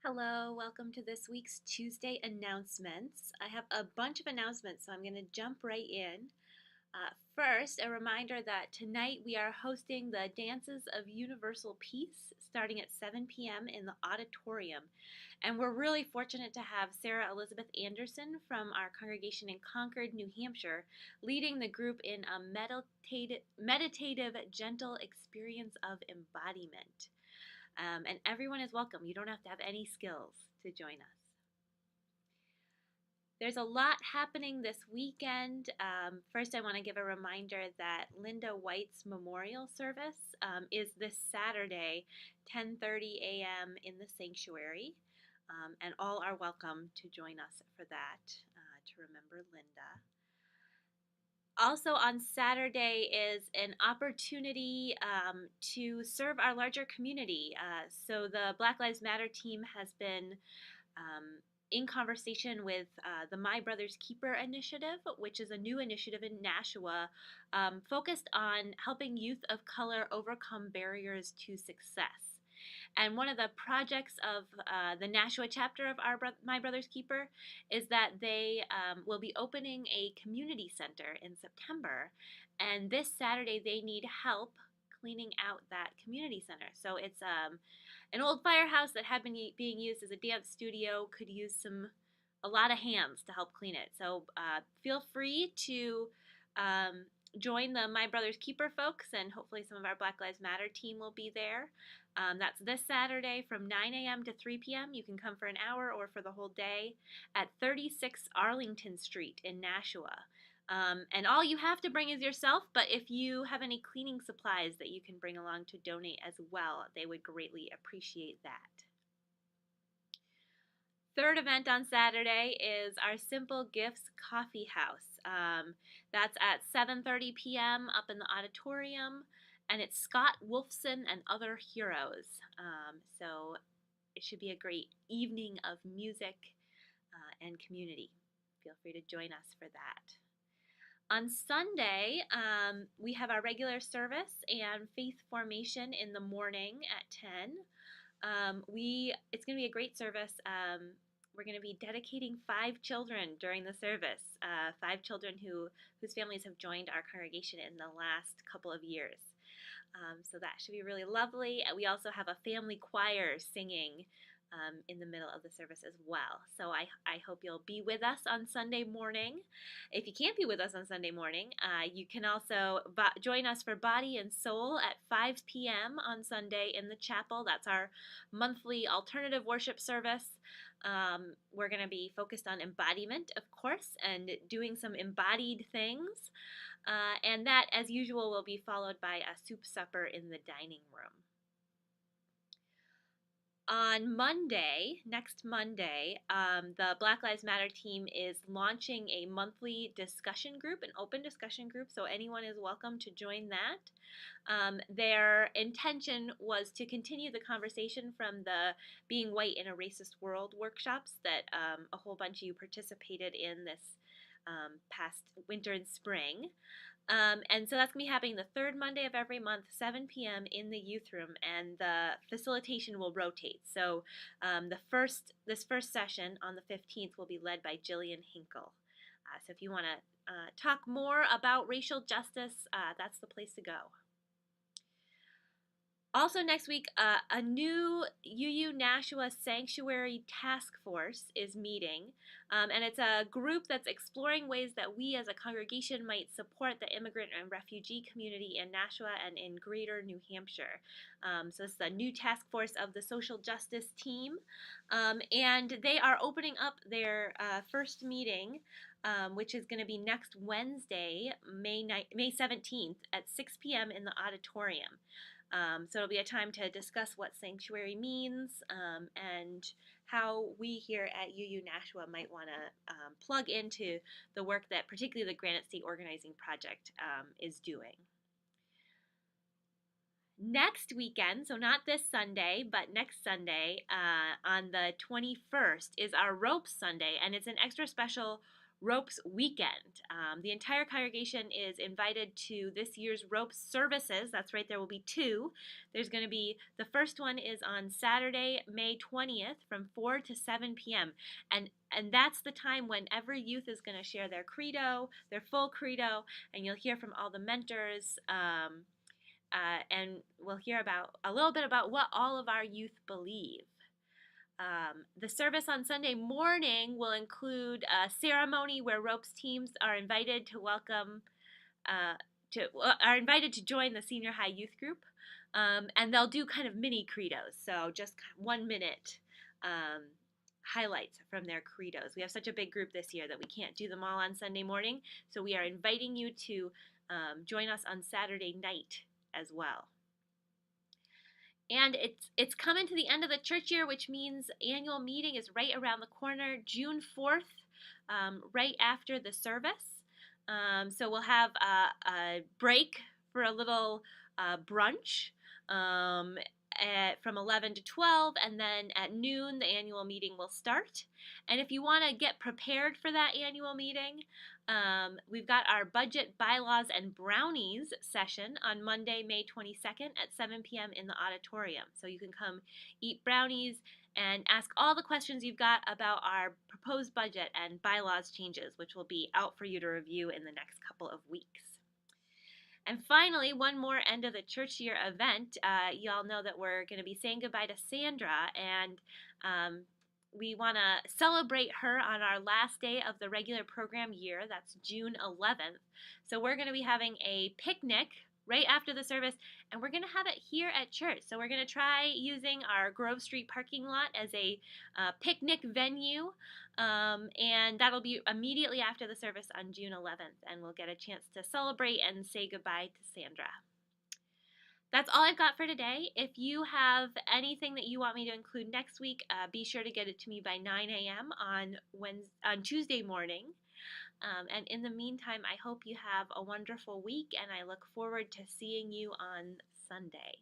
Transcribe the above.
Hello, welcome to this week's Tuesday announcements. I have a bunch of announcements, so I'm going to jump right in. First, a reminder that tonight we are hosting the Dances of Universal Peace starting at 7 p.m. in the auditorium. And we're really fortunate to have Sarah Elizabeth Anderson from our congregation in Concord, New Hampshire, leading the group in a meditative gentle experience of embodiment. And everyone is welcome. You don't have to have any skills to join us. There's a lot happening this weekend. First, I want to give a reminder that Linda White's memorial service is this Saturday, 10:30 a.m. in the sanctuary, and all are welcome to join us for that to remember Linda. Also on Saturday is an opportunity to serve our larger community. So the Black Lives Matter team has been in conversation with the My Brother's Keeper initiative, which is a new initiative in Nashua focused on helping youth of color overcome barriers to success. And one of the projects of the Nashua chapter of My Brother's Keeper is that they will be opening a community center in September. And this Saturday, they need help cleaning out that community center. So it's an old firehouse that had been being used as a dance studio, could use a lot of hands to help clean it. So feel free to join the My Brother's Keeper folks, and hopefully some of our Black Lives Matter team will be there. That's this Saturday from 9 a.m. to 3 p.m. You can come for an hour or for the whole day at 36 Arlington Street in Nashua. And all you have to bring is yourself, but if you have any cleaning supplies that you can bring along to donate as well, they would greatly appreciate that. Third event on Saturday is our Simple Gifts Coffeehouse. That's at 7:30 p.m. up in the auditorium, and it's Scott Wolfson and Other Heroes. So it should be a great evening of music and community. Feel free to join us for that. On Sunday, we have our regular service and faith formation in the morning at 10. It's going to be a great service. We're going to be dedicating 5 children during the service, 5 children whose families have joined our congregation in the last couple of years. So that should be really lovely. We also have a family choir singing in the middle of the service as well. So I hope you'll be with us on Sunday morning. If you can't be with us on Sunday morning, you can also join us for Body and Soul at 5 p.m. on Sunday in the chapel. That's our monthly alternative worship service. We're going to be focused on embodiment, of course, and doing some embodied things. And that, as usual, will be followed by a soup supper in the dining room. On Monday, next Monday, the Black Lives Matter team is launching a monthly discussion group, an open discussion group, so anyone is welcome to join that. Their intention was to continue the conversation from the Being White in a Racist World workshops that a whole bunch of you participated in this past winter and spring. And so that's going to be happening the third Monday of every month, 7 p.m. in the youth room, and the facilitation will rotate. So this first session on the 15th will be led by Jillian Hinkle. So if you want to talk more about racial justice, that's the place to go. Also next week, a new UU Nashua Sanctuary Task Force is meeting, and it's a group that's exploring ways that we as a congregation might support the immigrant and refugee community in Nashua and in greater New Hampshire. So it's the new task force of the social justice team, and they are opening up their first meeting, which is going to be next Wednesday, May 17th at 6 p.m. in the auditorium. So it'll be a time to discuss what sanctuary means and how we here at UU Nashua might want to plug into the work that particularly the Granite State Organizing Project is doing. Next weekend, so not this Sunday, but next Sunday on the 21st is our Rope Sunday, and it's an extra special Ropes Weekend. The entire congregation is invited to this year's Ropes services. That's right, there will be two. There's going to be, the first one is on Saturday, May 20th from 4 to 7 p.m. And that's the time when every youth is going to share their credo, their full credo, and you'll hear from all the mentors. And we'll hear about a little bit about what all of our youth believe. The service on Sunday morning will include a ceremony where Ropes teams are invited to are invited to join the senior high youth group, and they'll do kind of mini credos, so just 1 minute highlights from their credos. We have such a big group this year that we can't do them all on Sunday morning, so we are inviting you to join us on Saturday night as well. And it's coming to the end of the church year, which means annual meeting is right around the corner, June 4th, right after the service. So we'll have a break for a little brunch from 11 to 12, and then at noon the annual meeting will start. And if you want to get prepared for that annual meeting, we've got our budget, bylaws, and brownies session on Monday, May 22nd at 7 p.m. in the auditorium. So you can come eat brownies and ask all the questions you've got about our proposed budget and bylaws changes, which will be out for you to review in the next couple of weeks. And finally, one more end of the church year event. You all know that we're going to be saying goodbye to Sandra, and we want to celebrate her on our last day of the regular program year. That's June 11th. So we're going to be having a picnic right after the service, and we're going to have it here at church. So we're going to try using our Grove Street parking lot as a picnic venue, and that'll be immediately after the service on June 11th, and we'll get a chance to celebrate and say goodbye to Sandra. That's all I've got for today. If you have anything that you want me to include next week, be sure to get it to me by 9 a.m. on Tuesday morning. And in the meantime, I hope you have a wonderful week, and I look forward to seeing you on Sunday.